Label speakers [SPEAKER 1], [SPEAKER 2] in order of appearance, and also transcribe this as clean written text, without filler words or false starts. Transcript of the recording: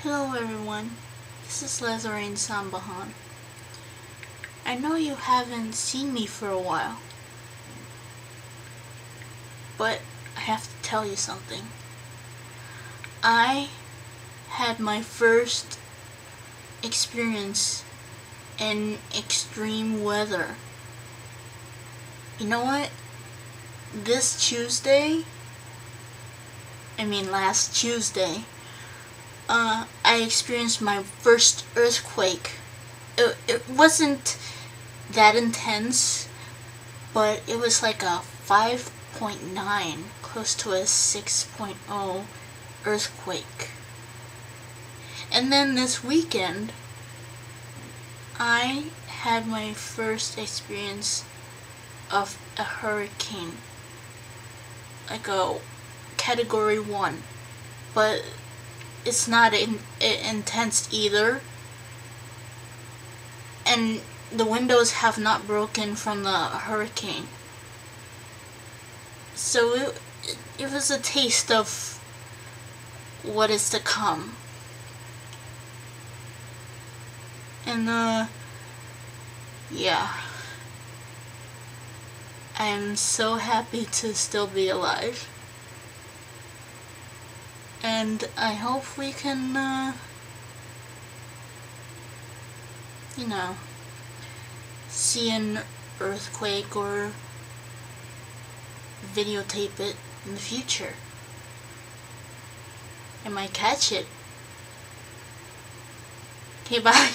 [SPEAKER 1] Hello everyone, this is Lazarine Sambahan. I know you haven't seen me for a while, but I have to tell you something. I had my first experience in extreme weather. You know what? Last Tuesday, I experienced my first earthquake. It wasn't that intense, but it was like a 5.9, close to a 6.0 earthquake. And then this weekend, I had my first experience of a hurricane, like a category 1, but it's not intense either, and the windows have not broken from the hurricane, so it was a taste of what is to come. And yeah, I am so happy to still be alive. And I hope we can, see an earthquake or videotape it in the future. I might catch it. Okay, bye.